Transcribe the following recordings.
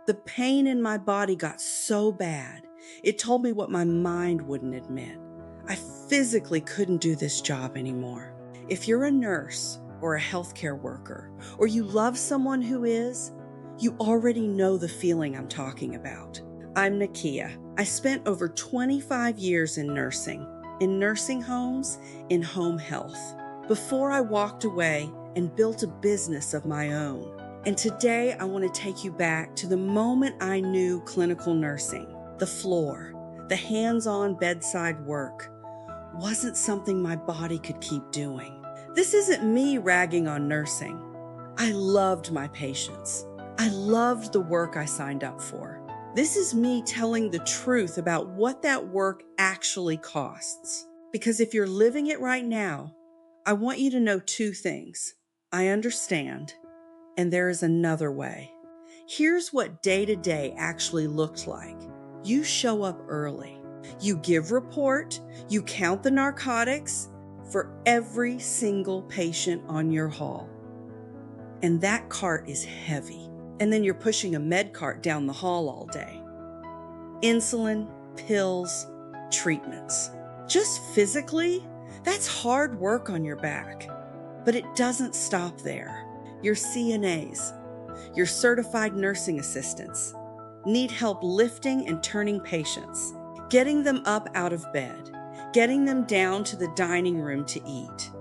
The pain in my body got so bad, it told me what my mind wouldn't admit. I physically couldn't do this job anymore. If you're a nurse or a healthcare worker, or you love someone who is, you already know the feeling I'm talking about. I'm Nakeya. I spent over 25 years in nursing homes, in home health, before I walked away and built a business of my own. And today I want to take you back to the moment I knew clinical nursing, the floor, the hands-on bedside work, wasn't something my body could keep doing. This isn't me ragging on nursing. I loved my patients. I loved the work I signed up for. This is me telling the truth about what that work actually costs. Because if you're living it right now, I want you to know two things. I understand, and there is another way. Here's what day-to-day actually looked like. You show up early. You give report. You count the narcotics for every single patient on your hall. And that cart is heavy. And then you're pushing a med cart down the hall all day. Insulin, pills, treatments. Just physically, that's hard work on your back. But it doesn't stop there. Your CNAs, your certified nursing assistants, need help lifting and turning patients, getting them up out of bed, getting them down to the dining room to eat.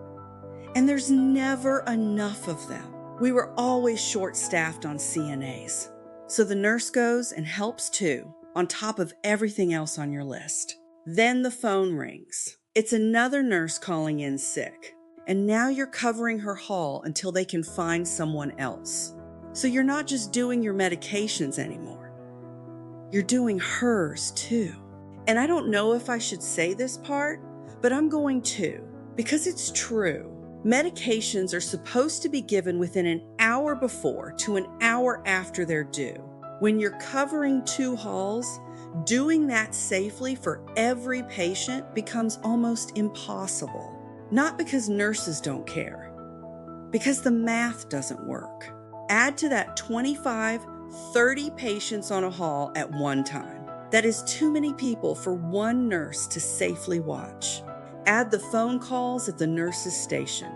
And there's never enough of them. We were always short-staffed on CNAs. So the nurse goes and helps too, on top of everything else on your list. Then the phone rings. It's another nurse calling in sick. And now you're covering her hall until they can find someone else. So you're not just doing your medications anymore. You're doing hers too. And I don't know if I should say this part, but I'm going to, because it's true. Medications are supposed to be given within an hour before to an hour after they're due. When you're covering 2 halls, doing that safely for every patient becomes almost impossible. Not because nurses don't care, because the math doesn't work. Add to that 25, 30 patients on a hall at one time. That is too many people for one nurse to safely watch. Add the phone calls at the nurse's station.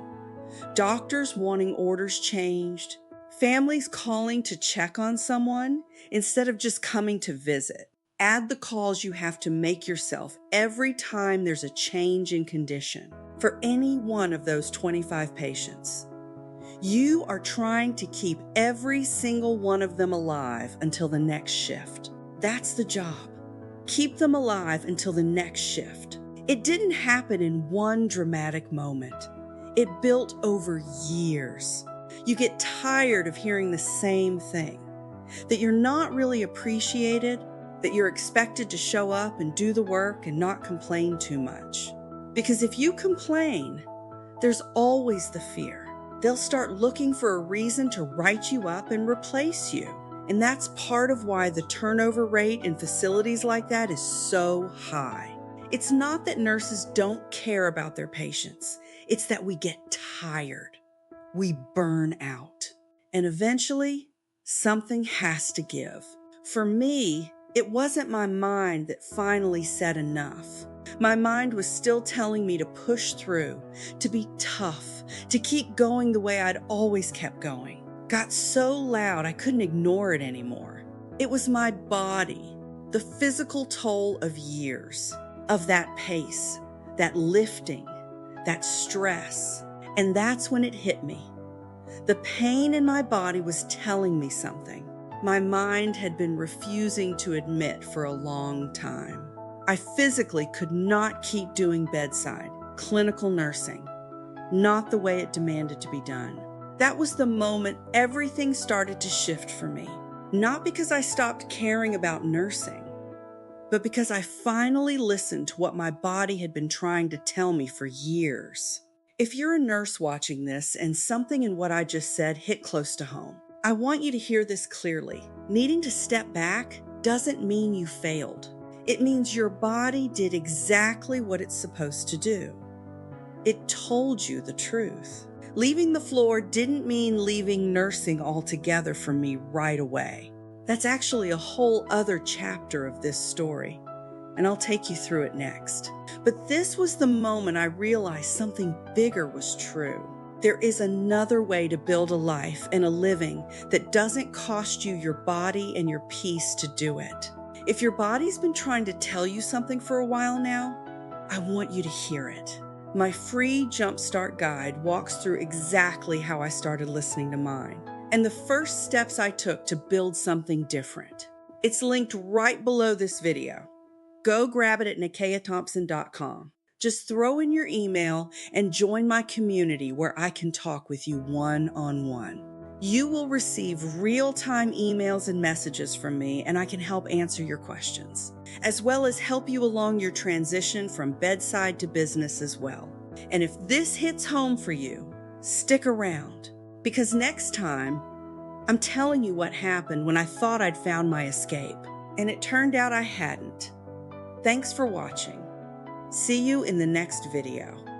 Doctors wanting orders changed. Families calling to check on someone instead of just coming to visit. Add the calls you have to make yourself every time there's a change in condition. For any one of those 25 patients, you are trying to keep every single one of them alive until the next shift. That's the job. Keep them alive until the next shift. It didn't happen in one dramatic moment. It built over years. You get tired of hearing the same thing, that you're not really appreciated, that you're expected to show up and do the work and not complain too much. Because if you complain, there's always the fear. They'll start looking for a reason to write you up and replace you. And that's part of why the turnover rate in facilities like that is so high. It's not that nurses don't care about their patients. It's that we get tired. We burn out. And eventually, something has to give. For me, it wasn't my mind that finally said enough. My mind was still telling me to push through, to be tough, to keep going the way I'd always kept going. Got so loud I couldn't ignore it anymore. It was my body, the physical toll of years, of that pace, that lifting, that stress. And that's when it hit me. The pain in my body was telling me something my mind had been refusing to admit for a long time. I physically could not keep doing bedside, clinical nursing, not the way it demanded to be done. That was the moment everything started to shift for me. Not because I stopped caring about nursing, but because I finally listened to what my body had been trying to tell me for years. If you're a nurse watching this and something in what I just said hit close to home, I want you to hear this clearly. Needing to step back doesn't mean you failed. It means your body did exactly what it's supposed to do. It told you the truth. Leaving the floor didn't mean leaving nursing altogether for me right away. That's actually a whole other chapter of this story, and I'll take you through it next. But this was the moment I realized something bigger was true. There is another way to build a life and a living that doesn't cost you your body and your peace to do it. If your body's been trying to tell you something for a while now, I want you to hear it. My free Jumpstart guide walks through exactly how I started listening to mine and the first steps I took to build something different. It's linked right below this video. Go grab it at nakeyathompson.com. Just throw in your email and join my community where I can talk with you one-on-one. You will receive real-time emails and messages from me, and I can help answer your questions, as well as help you along your transition from bedside to business as well. And if this hits home for you, stick around, because next time, I'm telling you what happened when I thought I'd found my escape, and it turned out I hadn't. Thanks for watching. See you in the next video.